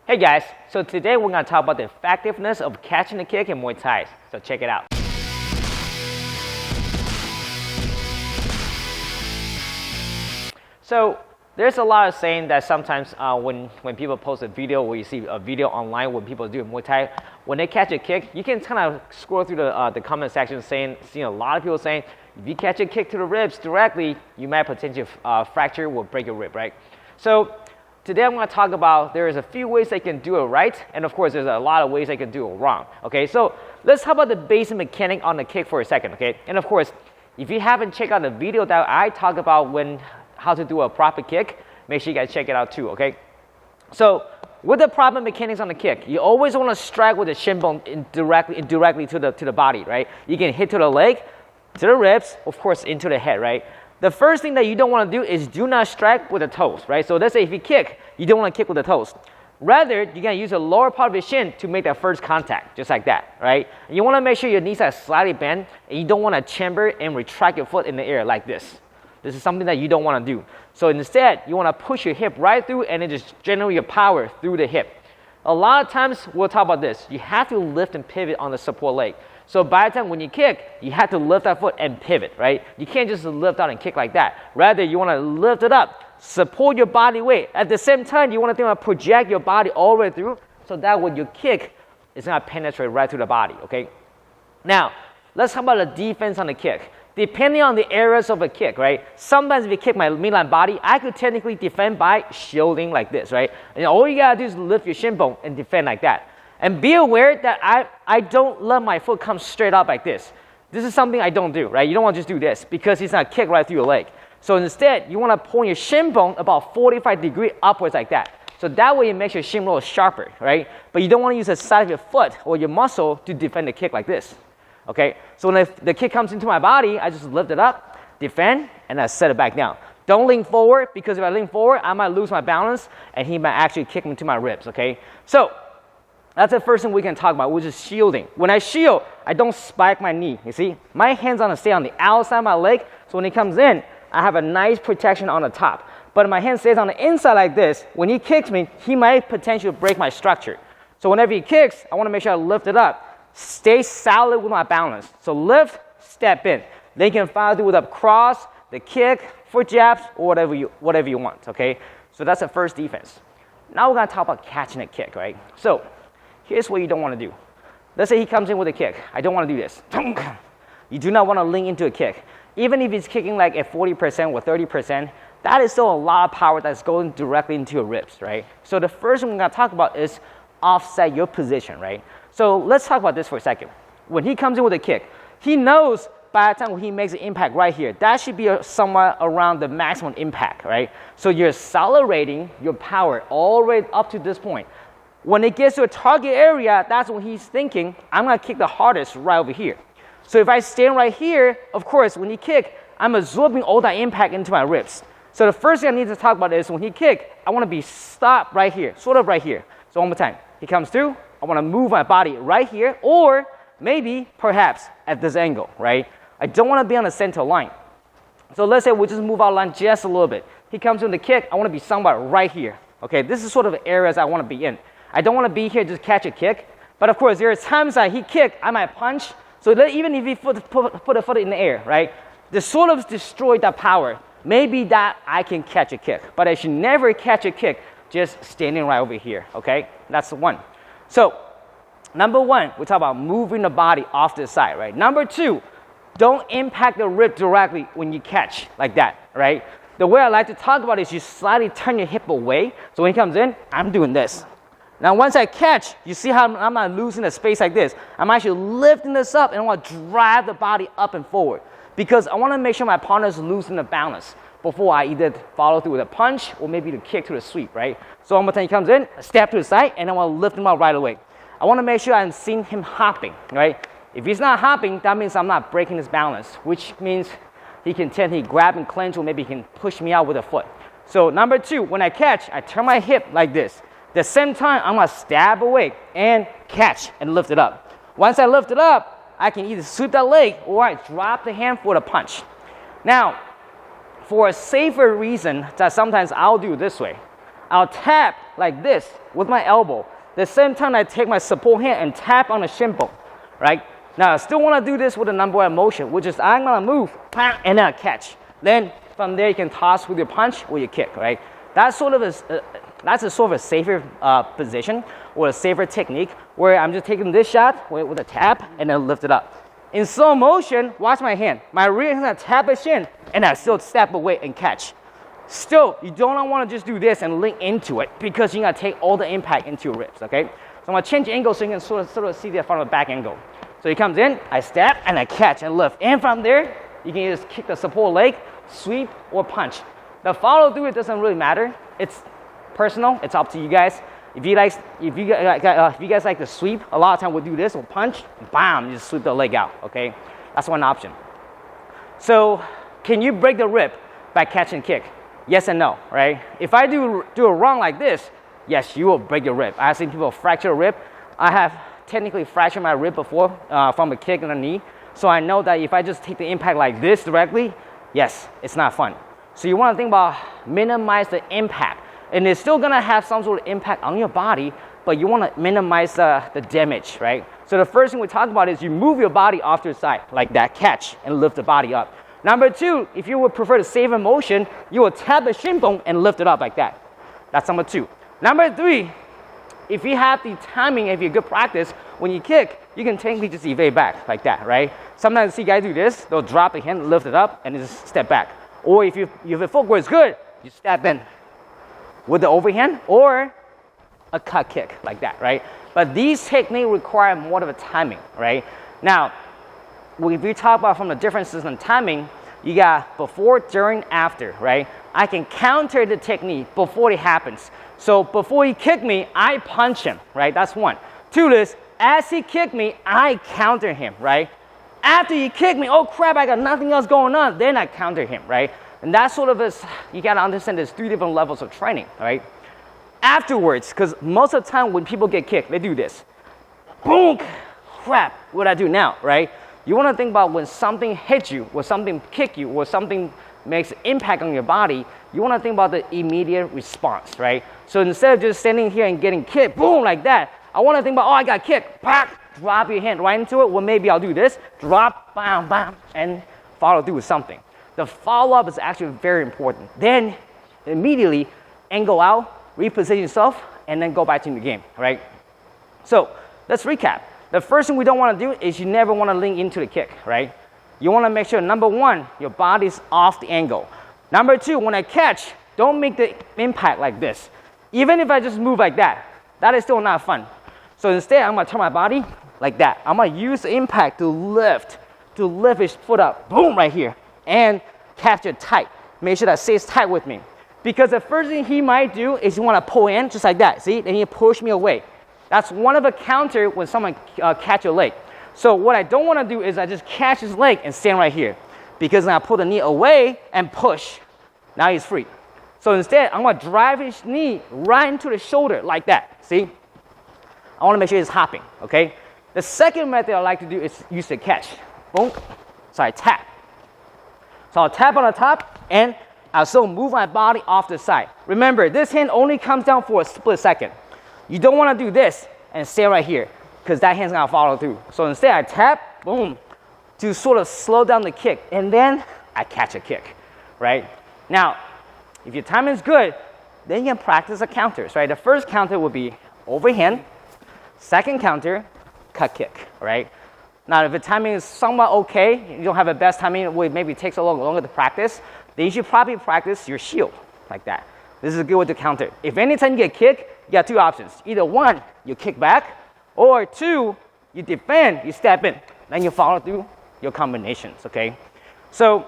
Hey guys, so today we're going to talk about the effectiveness of catching the kick in Muay Thai. So check it out. So there's a lot of saying that sometimes when people post a video or you see a video online when people do Muay Thai, when they catch a kick, you can kind of scroll through the comment section seeing a lot of people saying, if you catch a kick to the ribs directly, you might potentially fracture or break your rib, right? So today I'm going to talk about there is a few ways they can do it right, and of course there's a lot of ways they can do it wrong. Okay, so let's talk about the basic mechanic on the kick for a second. Okay, and of course, if you haven't checked out the video that I talk about how to do a proper kick, make sure you guys check it out too. Okay, so with the proper mechanics on the kick, you always want to strike with the shin bone directly to the body, right? You can hit to the leg, to the ribs, of course into the head, right? The first thing that you don't want to do is do not strike with the toes, right? So let's say if you kick, you don't want to kick with the toes. Rather, you're going to use the lower part of your shin to make that first contact, just like that, right? And you want to make sure your knees are slightly bent, and you don't want to chamber and retract your foot in the air like this. This is something that you don't want to do. So instead, you want to push your hip right through and then just generate your power through the hip. A lot of times, we'll talk about this. You have to lift and pivot on the support leg. So by the time when you kick, you have to lift that foot and pivot, right? You can't just lift out and kick like that. Rather, you want to lift it up, support your body weight. At the same time, you want to think about project your body all the way through so that when you kick, it's going to penetrate right through the body, okay? Now, let's talk about the defense on the kick. Depending on the areas of a kick, right? Sometimes if you kick my midline body, I could technically defend by shielding like this, right? And all you got to do is lift your shin bone and defend like that. And be aware that I don't let my foot come straight up like this. This is something I don't do, right? You don't want to just do this because it's not kick right through your leg. So instead, you want to point your shin bone about 45 degrees upwards like that. So that way it makes your shin a little sharper, right? But you don't want to use the side of your foot or your muscle to defend the kick like this, okay? So when the kick comes into my body, I just lift it up, defend, and I set it back down. Don't lean forward because if I lean forward, I might lose my balance and he might actually kick me to my ribs, okay? So that's the first thing we can talk about, which is shielding. When I shield, I don't spike my knee, you see? My hand's going to stay on the outside of my leg, so when he comes in, I have a nice protection on the top. But if my hand stays on the inside like this, when he kicks me, he might potentially break my structure. So whenever he kicks, I want to make sure I lift it up, stay solid with my balance. So lift, step in. Then you can follow through with a cross, the kick, foot jabs, or whatever you want, okay? So that's the first defense. Now we're going to talk about catching a kick, right? So here's what you don't want to do. Let's say he comes in with a kick. I don't want to do this. You do not want to lean into a kick. Even if he's kicking like at 40% or 30%, that is still a lot of power that's going directly into your ribs, right? So the first thing we're going to talk about is offset your position, right? So let's talk about this for a second. When he comes in with a kick, he knows by the time when he makes an impact right here, that should be somewhere around the maximum impact, right? So you're accelerating your power all the way up to this point. When it gets to a target area, that's when he's thinking, I'm going to kick the hardest right over here. So if I stand right here, of course, when he kick, I'm absorbing all that impact into my ribs. So the first thing I need to talk about is when he kick, I want to be stopped right here, sort of right here. So one more time. He comes through, I want to move my body right here, or maybe, perhaps, at this angle, right? I don't want to be on the center line. So let's say we just move our line just a little bit. He comes in the kick, I want to be somewhere right here. Okay, this is sort of the areas I want to be in. I don't want to be here just catch a kick. But of course, there are times that he kick, I might punch. So that even if he put a foot in the air, right? This sort of destroyed that power. Maybe that I can catch a kick. But I should never catch a kick just standing right over here, okay? That's the one. So, number one, we talk about moving the body off to the side, right? Number two, don't impact the rib directly when you catch like that, right? The way I like to talk about it is you slightly turn your hip away. So when he comes in, I'm doing this. Now, once I catch, you see how I'm not losing the space like this. I'm actually lifting this up, and I want to drive the body up and forward because I want to make sure my partner is losing the balance before I either follow through with a punch or maybe the kick to the sweep, right? So one more time he comes in, I step to the side, and I want to lift him up right away. I want to make sure I'm seeing him hopping, right? If he's not hopping, that means I'm not breaking his balance, which means he can tend to grab and clench, or maybe he can push me out with a foot. So number two, when I catch, I turn my hip like this. At the same time, I'm going to stab away and catch and lift it up. Once I lift it up, I can either sweep that leg or I drop the hand for the punch. Now, for a safer reason that sometimes I'll do this way, I'll tap like this with my elbow. The same time I take my support hand and tap on the shin bone, right? Now I still want to do this with the number one motion, which is I'm gonna move, and then I catch. Then from there you can toss with your punch or your kick, right? That's sort of a safer position or a safer technique where I'm just taking this shot with a tap and then lift it up. In slow motion, watch my hand. My rear hand's gonna tap a shin and I still step away and catch. Still, you don't want to just do this and link into it because you're gonna take all the impact into your ribs, okay? So I'm gonna change angle so you can sort of see that from the back angle. So he comes in, I step, and I catch and lift. And from there, you can just kick the support leg, sweep, or punch. The follow through, it doesn't really matter. It's personal, it's up to you guys. If you guys like to sweep, a lot of time we'll do this, we'll punch, bam, you just sweep the leg out, okay? That's one option. So, can you break the rib by catch and kick? Yes and no, right? If I do it wrong like this, yes, you will break your rib. I've seen people fracture a rib. I have technically fractured my rib before from a kick in the knee. So I know that if I just take the impact like this directly, yes, it's not fun. So you want to think about minimize the impact. And it's still going to have some sort of impact on your body, but you want to minimize the damage, right? So the first thing we talk about is you move your body off to the side, like that, catch, and lift the body up. Number two, if you would prefer to save a motion, you will tap the shin bone and lift it up like that. That's number two. Number three, if you have the timing, if you're good practice, when you kick, you can technically just evade back like that, right? Sometimes you see guys do this, they'll drop the hand, lift it up, and just step back. Or if your footwork is good, you step in with the overhand or a cut kick like that, right? But these techniques require more of a timing, right? Now, if you talk about from the differences in timing, you got before, during, after, right? I can counter the technique before it happens. So before he kicked me, I punch him, right? That's one. Two is, as he kicked me, I counter him, right? After he kicked me, oh crap, I got nothing else going on, then I counter him, right? And that sort of is, you gotta understand there's three different levels of training, right? Afterwards, because most of the time when people get kicked, they do this. Boom, crap, what do I do now, right? You want to think about when something hits you, or something kick you, or something makes an impact on your body, you want to think about the immediate response, right? So instead of just standing here and getting kicked, boom, like that, I want to think about, oh, I got kicked, drop your hand right into it, well, maybe I'll do this, drop, bam, bam, and follow through with something. The follow-up is actually very important. Then, immediately, angle out, reposition yourself, and then go back to the game, right? So, let's recap. The first thing we don't want to do is you never want to link into the kick, right? You want to make sure, number one, your body's off the angle. Number two, when I catch, don't make the impact like this. Even if I just move like that, that is still not fun. So instead, I'm going to turn my body like that. I'm going to use the impact to lift his foot up, boom, right here, and capture tight. Make sure that stays tight with me. Because the first thing he might do is you want to pull in, just like that, see? Then he push me away. That's one of a counter when someone catch your leg. So what I don't want to do is I just catch his leg and stand right here. Because then I pull the knee away and push. Now he's free. So instead, I'm going to drive his knee right into the shoulder like that. See? I want to make sure he's hopping, okay? The second method I like to do is use the catch. Boom. So I tap. So I'll tap on the top and I'll still move my body off the side. Remember, this hand only comes down for a split second. You don't want to do this and stay right here because that hand's going to follow through. So instead, I tap, boom, to sort of slow down the kick. And then I catch a kick, right? Now, if your timing is good, then you can practice the counters, right? The first counter will be overhand. Second counter, cut kick, right? Now, if the timing is somewhat okay, you don't have the best timing, it maybe takes a little longer to practice, then you should probably practice your shield like that. This is a good way to counter. If anytime you get kicked, you got two options. Either one, you kick back, or two, you defend, you step in, then you follow through your combinations, okay? So,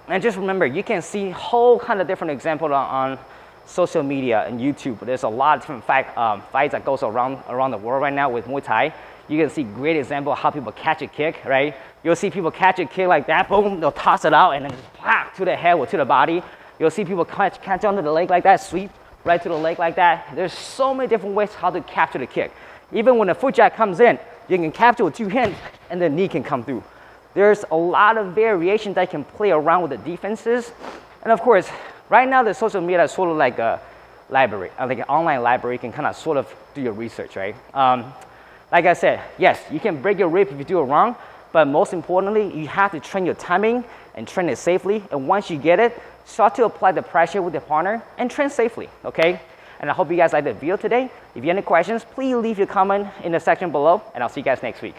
and just remember, you can see whole kind of different examples on social media and YouTube. There's a lot of different fights that goes around the world right now with Muay Thai. You can see great example of how people catch a kick, right? You'll see people catch a kick like that, boom, they'll toss it out and then just pop to the head or to the body. You'll see people catch onto the leg like that, sweep right to the leg like that. There's so many different ways how to capture the kick. Even when the foot jack comes in, you can capture with two hands and the knee can come through. There's a lot of variations that can play around with the defenses. And of course, right now the social media is sort of like library, like an online library. You can kind of sort of do your research, right? Like I said, yes, you can break your rib if you do it wrong, but most importantly, you have to train your timing and train it safely. And once you get it, start to apply the pressure with your partner and train safely, okay? And I hope you guys liked the video today. If you have any questions, please leave your comment in the section below, and I'll see you guys next week.